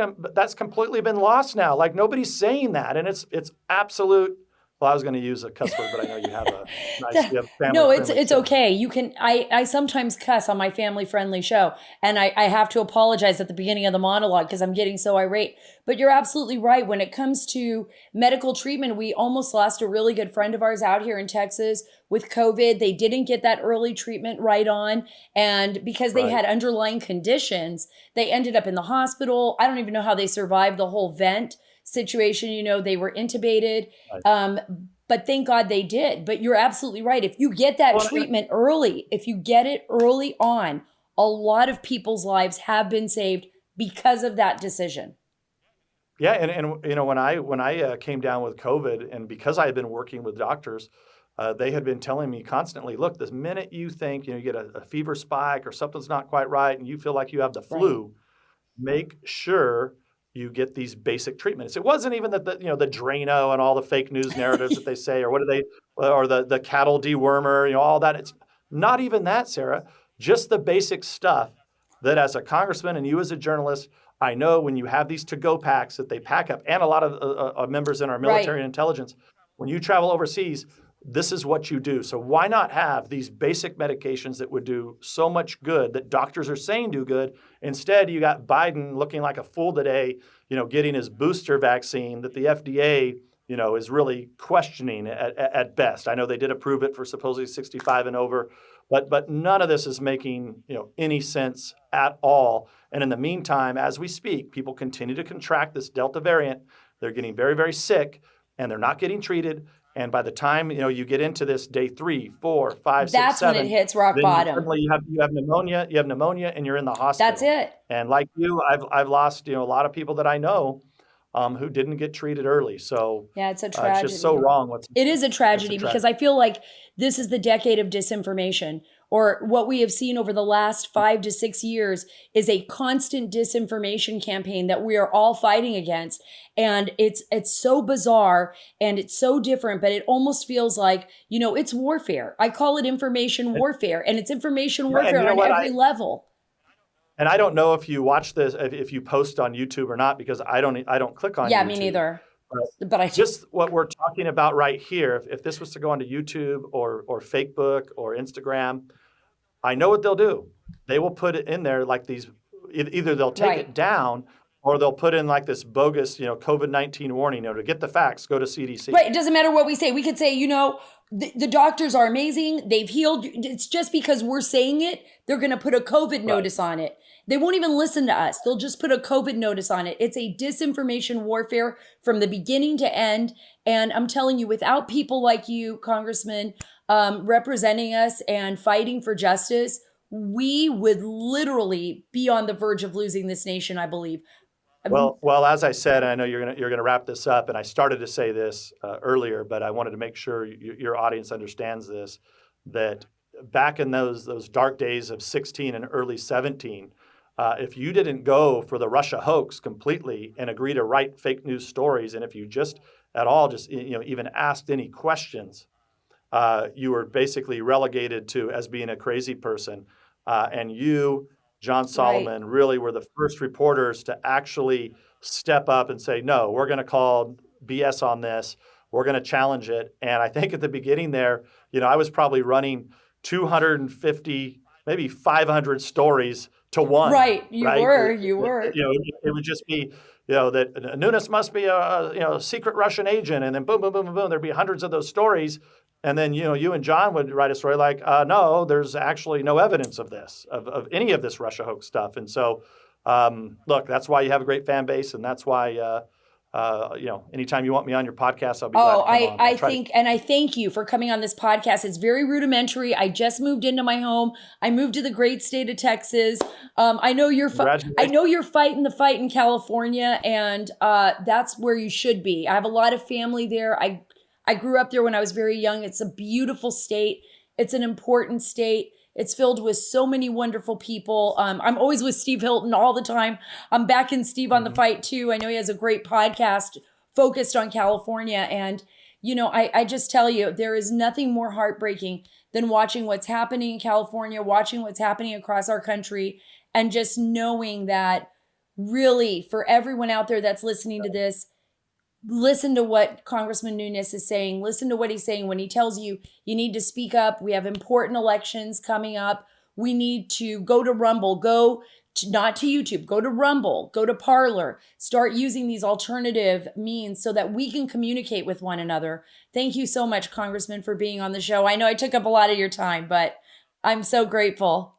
Speaker 7: completely been lost now. Like nobody's saying that, and it's absolute. Well, I was going to use a cuss word, but I know you have a nice family.
Speaker 2: No, it's okay. You can. I sometimes cuss on my family friendly show, and I have to apologize at the beginning of the monologue because I'm getting so irate. But you're absolutely right. When it comes to medical treatment, we almost lost a really good friend of ours out here in Texas with COVID. They didn't get that early treatment right on, and because they had underlying conditions, they ended up in the hospital. I don't even know how they survived the whole vent situation. They were intubated, but thank God they did. But you're absolutely right. If you get that treatment early, if you get it early on, a lot of people's lives have been saved because of that decision.
Speaker 7: Yeah, and when I came down with COVID, and because I had been working with doctors, they had been telling me constantly, look, the minute you think you get a fever spike or something's not quite right, and you feel like you have the flu, make sure you get these basic treatments. It wasn't even the Drano and all the fake news narratives that they say, or the cattle dewormer, all that. It's not even that, Sarah. Just the basic stuff that as a congressman and you as a journalist, I know when you have these to-go packs that they pack up, and a lot of members in our military and intelligence, when you travel overseas, this is what you do. So why not have these basic medications that would do so much good that doctors are saying do good? Instead, you got Biden looking like a fool today, getting his booster vaccine that the FDA, is really questioning at best. I know they did approve it for supposedly 65 and over, but none of this is making, any sense at all. And in the meantime, as we speak, people continue to contract this Delta variant. They're getting very, very sick, and they're not getting treated. And by the time you get into this day 3, 4, 5, 6,
Speaker 2: that's
Speaker 7: 7,
Speaker 2: when it hits rock bottom.
Speaker 7: Suddenly you have pneumonia. You have pneumonia, and you're in the hospital.
Speaker 2: That's it.
Speaker 7: And like you, I've lost a lot of people that I know who didn't get treated early. So
Speaker 2: yeah, it's a tragedy.
Speaker 7: It's just so wrong.
Speaker 2: It is a tragedy because I feel like this is the decade of disinformation, or what we have seen over the last 5 to 6 years is a constant disinformation campaign that we are all fighting against. And it's so bizarre and it's so different, but it almost feels like, it's warfare. I call it information warfare, and it's information warfare on every level.
Speaker 7: And I don't know if you watch this, if you post on YouTube or not, because I don't click on YouTube.
Speaker 2: Yeah, me neither. But I
Speaker 7: just what we're talking about right here. If this was to go onto YouTube or Facebook or Instagram, I know what they'll do. They will put it in there like these. Either they'll take it down, or they'll put in like this bogus, COVID-19 warning. To get the facts, go to CDC.
Speaker 2: Right. It doesn't matter what we say. We could say, the doctors are amazing. They've healed. It's just because we're saying it, they're going to put a COVID notice on it. They won't even listen to us. They'll just put a COVID notice on it. It's a disinformation warfare from the beginning to end. And I'm telling you, without people like you, Congressman, representing us and fighting for justice, we would literally be on the verge of losing this nation, I believe.
Speaker 7: Well, as I said, I know you're gonna wrap this up, and I started to say this earlier, but I wanted to make sure your audience understands this, that back in those dark days of 16 and early 17, if you didn't go for the Russia hoax completely and agree to write fake news stories, and if you just even asked any questions, you were basically relegated to as being a crazy person. And you, John Solomon, really were the first reporters to actually step up and say, no, we're going to call BS on this. We're going to challenge it. And I think at the beginning there, I was probably running 250, maybe 500 stories to one.
Speaker 2: Right. You were.
Speaker 7: It would just be, that Nunes must be a secret Russian agent. And then boom, boom, boom, boom, boom. There'd be hundreds of those stories. And then, you and John would write a story like, no, there's actually no evidence of this, of any of this Russia hoax stuff. And so, look, that's why you have a great fan base. And that's why, anytime you want me on your podcast, I'll be glad to come on.
Speaker 2: I thank you for coming on this podcast. It's very rudimentary. I just moved into my home. I moved to the great state of Texas. I know you're fighting the fight in California, and that's where you should be. I have a lot of family there. I grew up there when I was very young. It's a beautiful state. It's an important state. It's filled with so many wonderful people. I'm always with Steve Hilton all the time. I'm backing Steve on the fight too. I know he has a great podcast focused on California. And, I just tell you, there is nothing more heartbreaking than watching what's happening in California, watching what's happening across our country, and just knowing that really for everyone out there that's listening to this, listen to what Congressman Nunes is saying. Listen to what he's saying when he tells you need to speak up. We have important elections coming up. We need to go to Rumble, not to YouTube, go to Rumble, go to Parler, start using these alternative means so that we can communicate with one another. Thank you so much, Congressman, for being on the show. I know I took up a lot of your time, but I'm so grateful.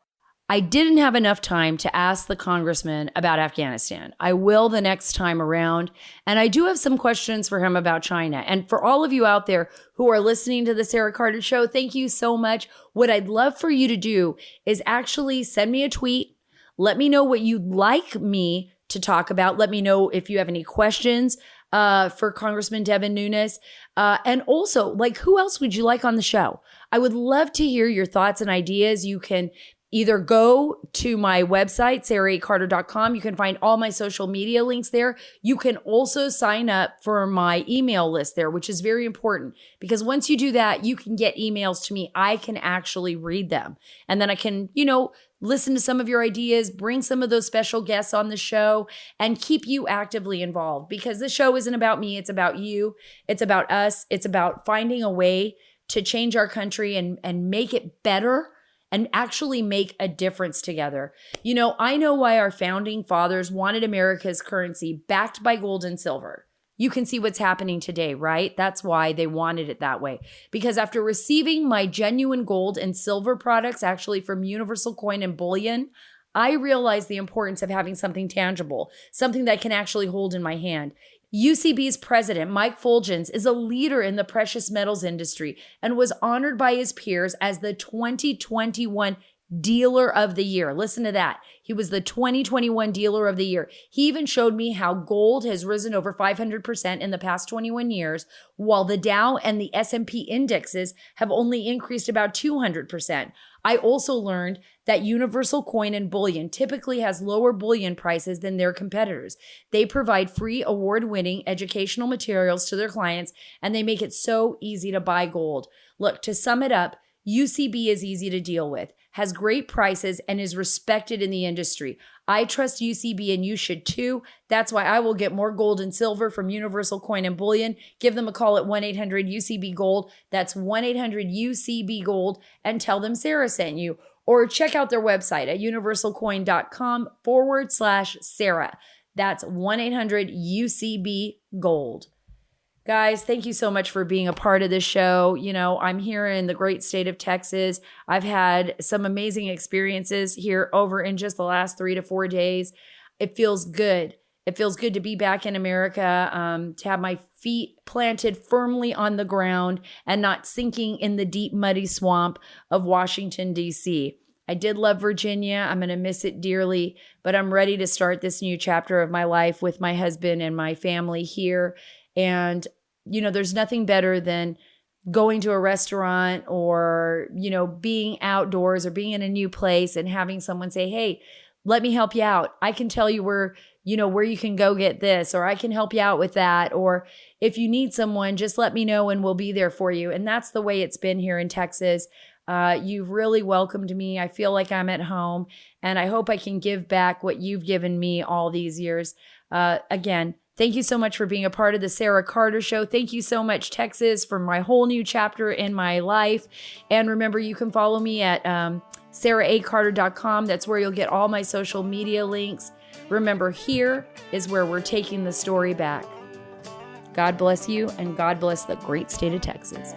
Speaker 2: I didn't have enough time to ask the congressman about Afghanistan. I will the next time around. And I do have some questions for him about China. And for all of you out there who are listening to the Sarah Carter Show, thank you so much. What I'd love for you to do is actually send me a tweet. Let me know what you'd like me to talk about. Let me know if you have any questions for Congressman Devin Nunes. And also, who else would you like on the show? I would love to hear your thoughts and ideas. You can either go to my website, saracarter.com. You can find all my social media links there. You can also sign up for my email list there, which is very important because once you do that, you can get emails to me. I can actually read them. And then I can, listen to some of your ideas, bring some of those special guests on the show, and keep you actively involved because the show isn't about me. It's about you. It's about us. It's about finding a way to change our country and make it better and actually make a difference together. I know why our founding fathers wanted America's currency backed by gold and silver. You can see what's happening today, right? That's why they wanted it that way. Because after receiving my genuine gold and silver products, actually from Universal Coin and Bullion, I realized the importance of having something tangible, something that I can actually hold in my hand. UCB's president, Mike Fulgens, is a leader in the precious metals industry and was honored by his peers as the 2021 Dealer of the Year. Listen to that. He was the 2021 Dealer of the Year. He even showed me how gold has risen over 500% in the past 21 years, while the Dow and the S&P indexes have only increased about 200%. I also learned that Universal Coin and Bullion typically has lower bullion prices than their competitors. They provide free award-winning educational materials to their clients, and they make it so easy to buy gold. Look, to sum it up, UCB is easy to deal with, has great prices, and is respected in the industry. I trust UCB and you should too. That's why I will get more gold and silver from Universal Coin and Bullion. Give them a call at 1-800-UCB-GOLD. That's 1-800-UCB-GOLD and tell them Sarah sent you. Or check out their website at universalcoin.com/Sarah. That's 1-800-UCB-GOLD. Guys, thank you so much for being a part of this show. I'm here in the great state of Texas. I've had some amazing experiences here over in just the last 3 to 4 days. It feels good. It feels good to be back in America, to have my feet planted firmly on the ground and not sinking in the deep, muddy swamp of Washington, D.C. I did love Virginia. I'm going to miss it dearly, but I'm ready to start this new chapter of my life with my husband and my family here. And, there's nothing better than going to a restaurant or, being outdoors or being in a new place and having someone say, hey, let me help you out. I can tell you where you can go get this, or I can help you out with that. Or if you need someone, just let me know and we'll be there for you. And that's the way it's been here in Texas. You've really welcomed me. I feel like I'm at home, and I hope I can give back what you've given me all these years. Again, thank you so much for being a part of the Sarah Carter Show. Thank you so much, Texas, for my whole new chapter in my life. And remember, you can follow me at saracarter.com. That's where you'll get all my social media links. Remember, here is where we're taking the story back. God bless you, and God bless the great state of Texas.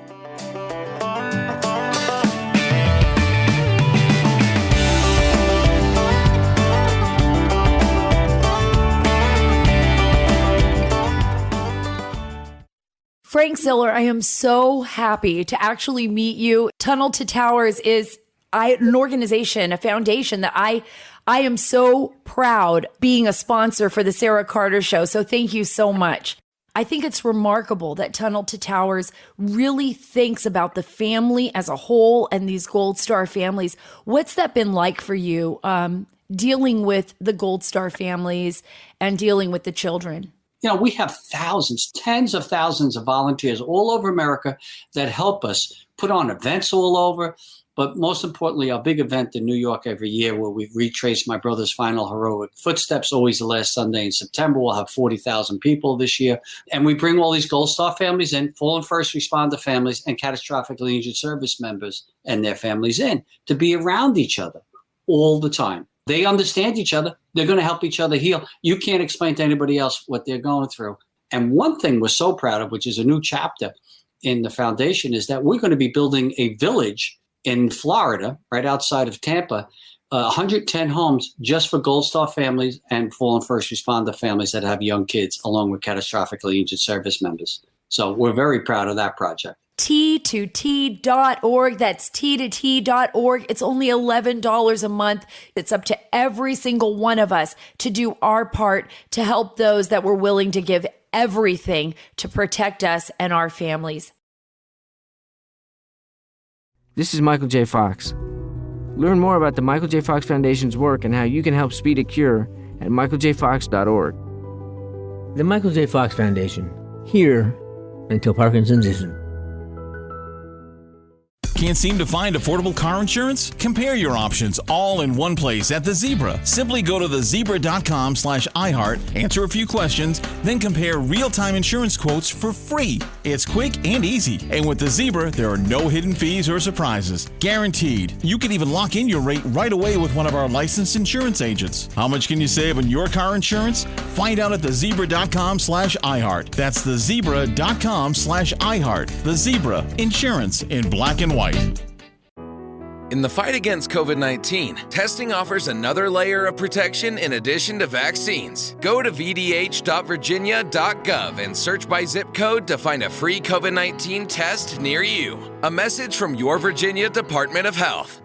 Speaker 2: Frank Ziller, I am so happy to actually meet you. Tunnel to Towers is an organization, a foundation that I am so proud being a sponsor for the Sarah Carter Show. So thank you so much. I think it's remarkable that Tunnel to Towers really thinks about the family as a whole and these Gold Star families. What's that been like for you, dealing with the Gold Star families and dealing with the children?
Speaker 8: We have thousands, tens of thousands of volunteers all over America that help us put on events all over. But most importantly, our big event in New York every year where we retrace my brother's final heroic footsteps, always the last Sunday in September. We'll have 40,000 people this year. And we bring all these Gold Star families in, fallen first responder families, and catastrophically injured service members and their families in to be around each other all the time. They understand each other. They're going to help each other heal. You can't explain to anybody else what they're going through. And one thing we're so proud of, which is a new chapter in the foundation, is that we're going to be building a village in Florida, right outside of Tampa, 110 homes just for Gold Star families and fallen first responder families that have young kids, along with catastrophically injured service members. So we're very proud of that project.
Speaker 2: T2T.org. That's T2T.org. It's only $11 a month. It's up to every single one of us to do our part to help those that were willing to give everything to protect us and our families.
Speaker 9: This is Michael J. Fox. Learn more about the Michael J. Fox Foundation's work and how you can help speed a cure at michaeljfox.org.
Speaker 10: The Michael J. Fox Foundation. Here until Parkinson's isn't.
Speaker 11: Can't seem to find affordable car insurance? Compare your options all in one place at The Zebra. Simply go to thezebra.com/iHeart, answer a few questions, then compare real-time insurance quotes for free. It's quick and easy. And with The Zebra, there are no hidden fees or surprises. Guaranteed. You can even lock in your rate right away with one of our licensed insurance agents. How much can you save on your car insurance? Find out at thezebra.com/iHeart. That's thezebra.com/iHeart. The Zebra. Insurance in black and white.
Speaker 12: In the fight against COVID-19, testing offers another layer of protection in addition to vaccines. Go to vdh.virginia.gov and search by zip code to find a free COVID-19 test near you. A message from your Virginia Department of Health.